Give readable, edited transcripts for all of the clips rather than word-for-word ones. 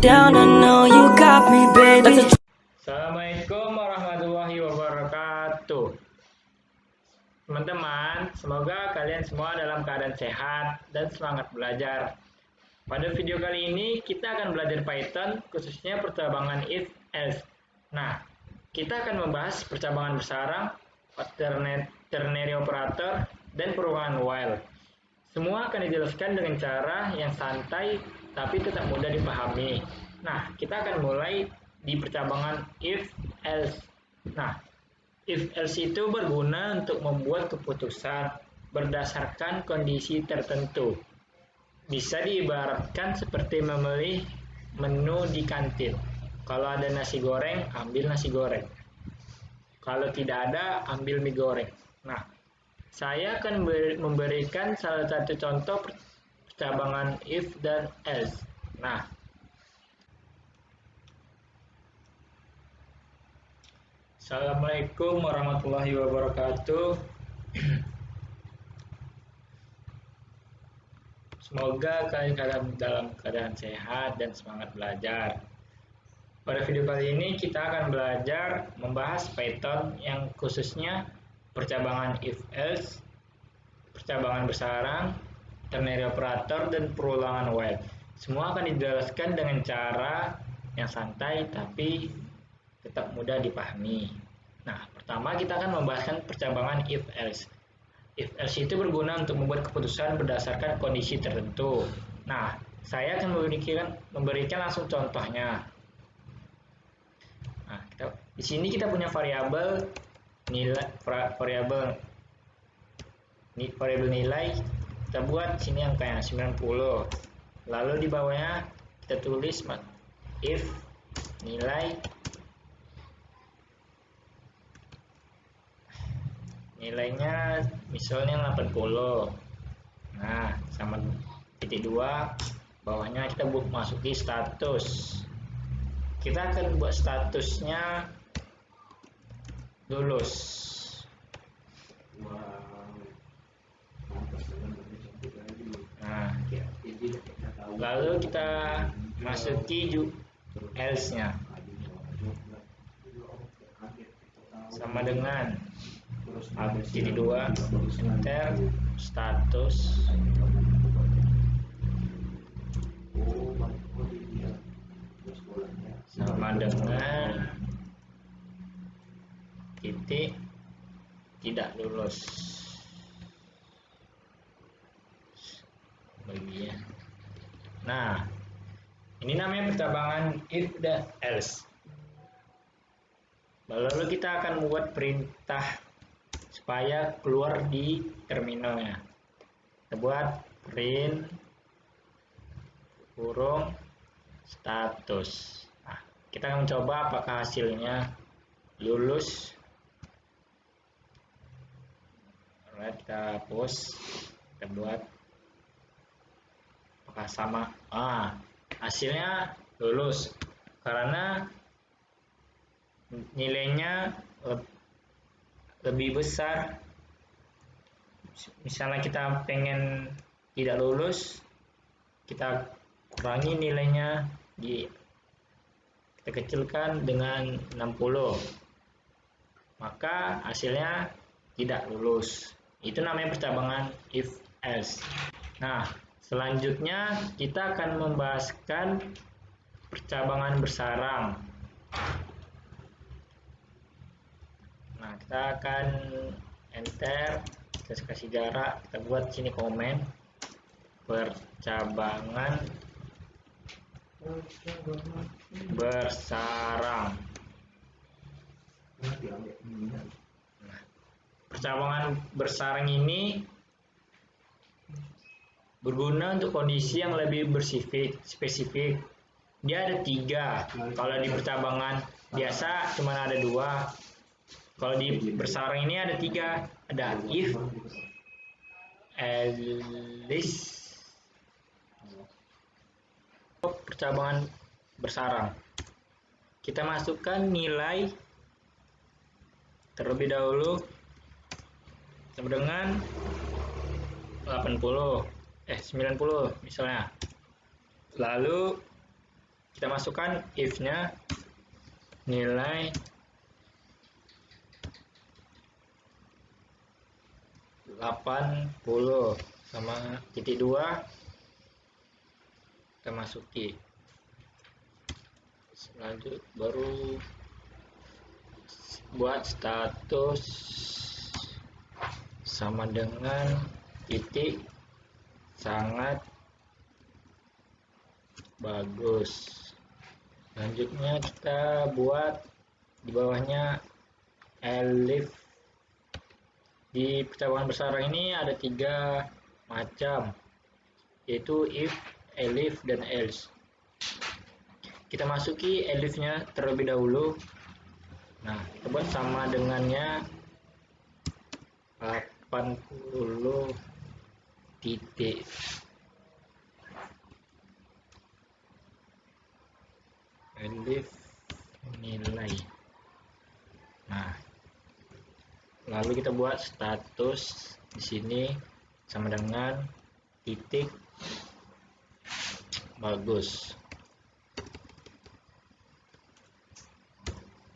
down, I know you got me, baby. Assalamualaikum warahmatullahi wabarakatuh. Teman-teman, semoga kalian semua dalam keadaan sehat dan semangat belajar. Pada video kali ini kita akan belajar Python, khususnya percabangan if else. Nah, kita akan membahas percabangan bersarang, ternary operator, dan perulangan while. Semua akan dijelaskan dengan cara yang santai tapi tetap mudah dipahami. Nah, kita akan mulai di percabangan if else. Nah, if else itu berguna untuk membuat keputusan berdasarkan kondisi tertentu. Bisa diibaratkan seperti memilih menu di kantin. Kalau ada nasi goreng, ambil nasi goreng. Kalau tidak ada, ambil mie goreng. Nah, saya akan memberikan salah satu contoh percabangan if dan else. Nah, Assalamualaikum warahmatullahi wabarakatuh. Semoga kalian dalam keadaan sehat dan semangat belajar. Pada video kali ini kita akan belajar membahas Python yang khususnya percabangan if else, percabangan bersarang, ternary operator, dan perulangan while. Semua akan dijelaskan dengan cara yang santai tapi tetap mudah dipahami. Nah, pertama kita akan membahaskan percabangan if else. If else itu berguna untuk membuat keputusan berdasarkan kondisi tertentu. Nah, saya akan memberikan langsung contohnya. Nah, di sini kita punya variabel nilai. Kita buat sini angkanya 90. Lalu di bawahnya kita tulis if nilainya misalnya 80. Nah, sama titik 2, bawahnya kita masuki status. Kita akan buat statusnya lulus. Nah, lalu kita masuki else-nya. Sama dengan titik 2, enter, status, sama dengan titik tidak lulus. Bagian. Nah, ini namanya percabangan if dan else. Lalu kita akan membuat perintah supaya keluar di terminalnya. Kita buat print kurung status. Nah, kita akan mencoba apakah hasilnya lulus. Alright, kita hapus. Kita buat apakah sama. Hasilnya lulus karena nilainya lebih besar. Misalnya kita pengen tidak lulus, kita kurangi nilainya, kita kecilkan dengan 60, maka hasilnya tidak lulus. Itu namanya percabangan if else. Nah, selanjutnya kita akan membahaskan percabangan bersarang. Nah, kita akan enter, kita kasih jarak, kita buat sini komen percabangan bersarang. Nah, percabangan bersarang ini berguna untuk kondisi yang lebih spesifik. Dia ada 3. Kalau di percabangan biasa cuma ada 2. Kalau di bersarang ini ada 3. Ada if, else, percabangan bersarang. Kita masukkan nilai terlebih dahulu sama dengan 90 misalnya. Lalu Kita masukkan if-nya nilai 80 sama titik 2, kita masuki. Lanjut baru buat status sama dengan titik sangat bagus. Selanjutnya kita buat di bawahnya elif. Di percabangan besar ini ada 3 macam, yaitu if, elif, dan else. Kita masuki elifnya terlebih dahulu. Nah, kita buat sama dengannya 80 titik. Elif nilai. Nah, lalu kita buat status di sini sama dengan titik bagus.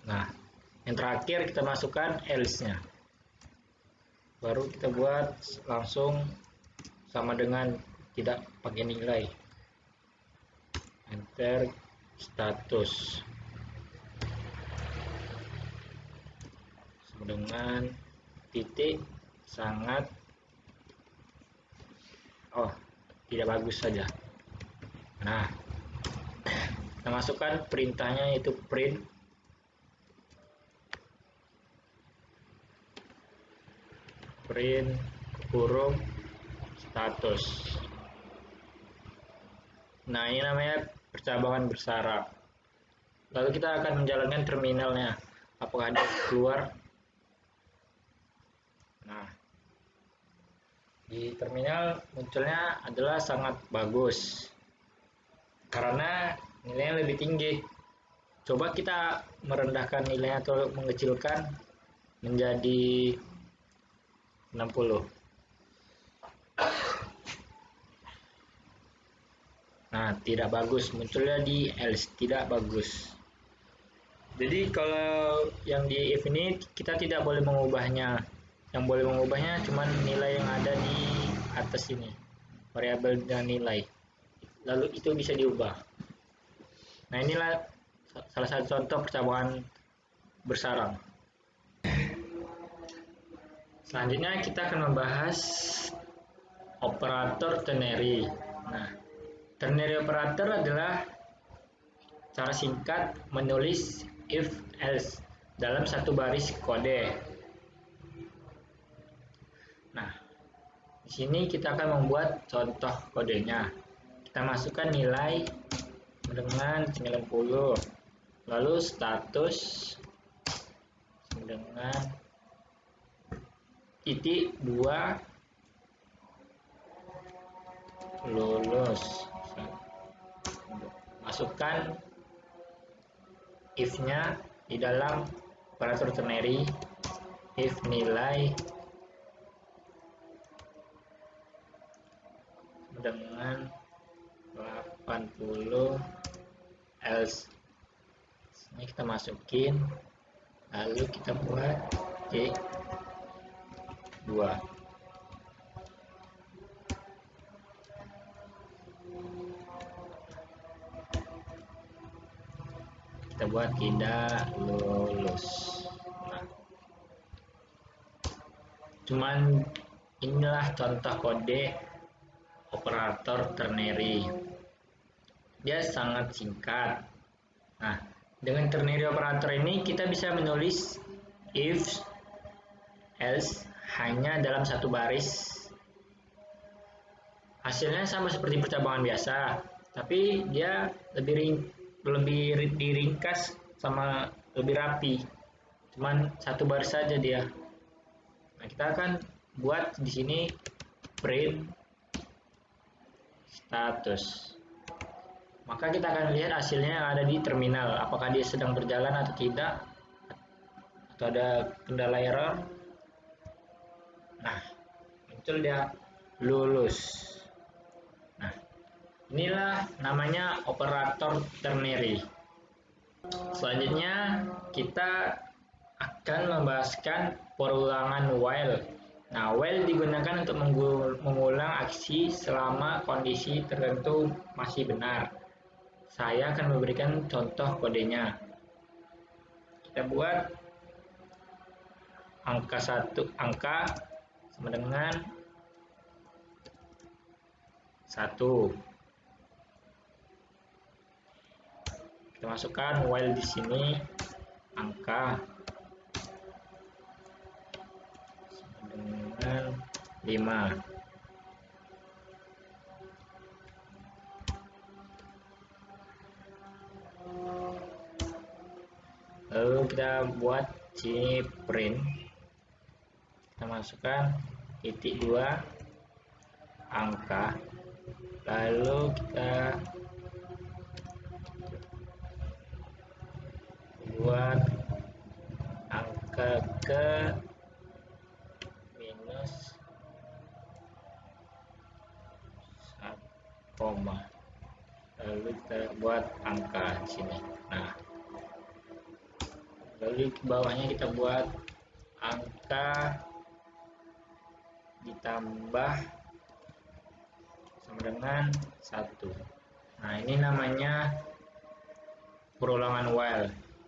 Nah, yang terakhir kita masukkan else-nya. Baru kita buat langsung sama dengan tidak pakai nilai. Enter status sama dengan titik sangat tidak bagus saja. Nah, kita masukkan perintahnya, yaitu print kurung status. Nah, ini namanya percabangan bersarang. Lalu kita akan menjalankan terminalnya. Apakah dia keluar? Nah, di terminal munculnya adalah sangat bagus karena nilainya lebih tinggi. Coba kita merendahkan nilainya atau mengecilkan menjadi 60. Nah, tidak bagus, munculnya di else, tidak bagus. Jadi kalau yang di if ini kita tidak boleh mengubahnya. Yang boleh mengubahnya cuma nilai yang ada di atas ini, variabel dan nilai. Lalu itu bisa diubah. Nah, inilah salah satu contoh percabangan bersarang. Selanjutnya kita akan membahas operator ternary. Nah, ternary operator adalah cara singkat menulis if else dalam satu baris kode. Nah, di sini kita akan membuat contoh kodenya. Kita masukkan nilai dengan 90, lalu status dengan titik 2 lulus. Masukkan if-nya di dalam operator ternary, if nilai dengan 80 else. Ini kita masukin, lalu kita buat titik 2. Kita buat tidak lulus. Nah, cuman inilah contoh kode operator ternary. Dia sangat singkat. Nah, dengan ternary operator ini kita bisa menulis if else hanya dalam satu baris. Hasilnya sama seperti percabangan biasa, tapi dia lebih diringkas sama lebih rapi. Cuman satu baris saja dia. Nah, kita akan buat di sini print status. Maka kita akan lihat hasilnya yang ada di terminal, apakah dia sedang berjalan atau tidak, atau ada kendala error. Nah, muncul dia lulus. Nah, Inilah namanya operator ternary. Selanjutnya kita akan membahaskan perulangan while. Nah, while digunakan untuk mengulang aksi selama kondisi tertentu masih benar. Saya akan memberikan contoh kodenya. Kita buat angka sama dengan 1. Kita masukkan while di sini angka sama dengan 5. Lalu kita buat sini print. Kita masukkan titik 2 angka. Lalu kita buat angka ke minus 1 koma. Lalu kita buat angka di sini. Nah, lalu ke bawahnya kita buat angka ditambah sama dengan 1. Nah, ini namanya perulangan while.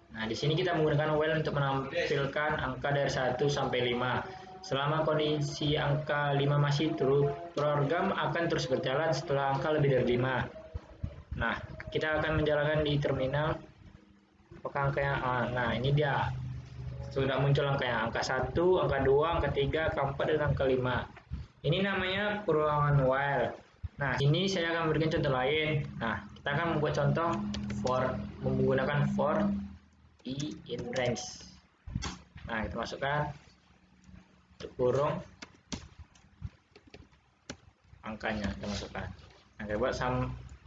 Nah, di sini kita menggunakan while untuk menampilkan angka dari 1 sampai 5. Selama kondisi angka 5 masih true, program akan terus berjalan setelah angka lebih dari 5. Nah, kita akan menjalankan di terminal. Apakah angkanya? Nah, ini dia. Sudah muncul angkanya. Angka 1, angka 2, angka 3, angka 4, dan angka 5. Ini namanya perulangan while. Nah, ini saya akan memberikan contoh lain. Nah, kita akan membuat contoh menggunakan for i in range. Nah, kita masukkan kurung angkanya, kita masukkan. Nah, kita buat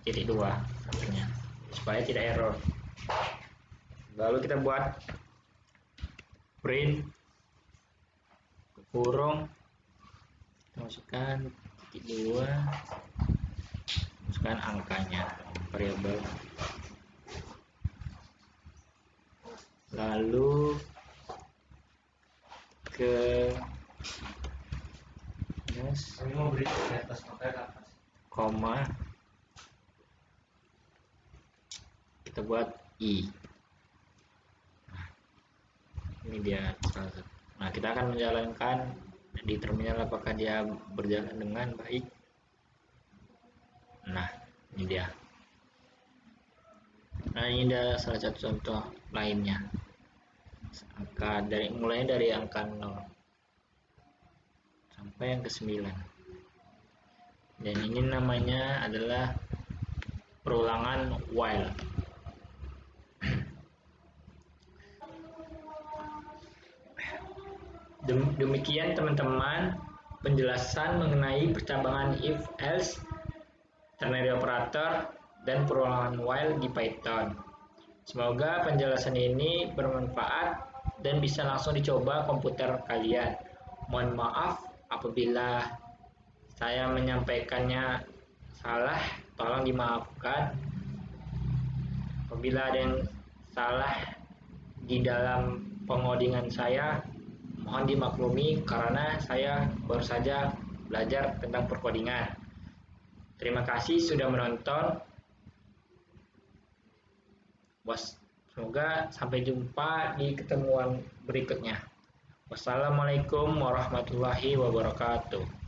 titik 2 sampingnya supaya tidak error. Lalu kita buat print kurung, kita masukkan titik 2, masukkan angkanya, variabel. Lalu ke koma, kita buat i. Ini dia. Nah, kita akan menjalankan di terminal apakah dia berjalan dengan baik. Nah, ini dia. Nah, ini ada salah satu contoh lainnya. Angka mulai dari angka 0 sampai yang ke 9. Dan ini namanya adalah perulangan while. Demikian teman-teman penjelasan mengenai percabangan if, else, ternary operator, dan perulangan while di Python. Semoga penjelasan ini bermanfaat dan bisa langsung dicoba komputer kalian. Mohon maaf apabila saya menyampaikannya salah, tolong dimaafkan. Apabila ada yang salah di dalam pengodingan saya, mohon dimaklumi karena saya baru saja belajar tentang perkodingan. Terima kasih sudah menonton. Semoga sampai jumpa di ketemuan berikutnya. Wassalamualaikum warahmatullahi wabarakatuh.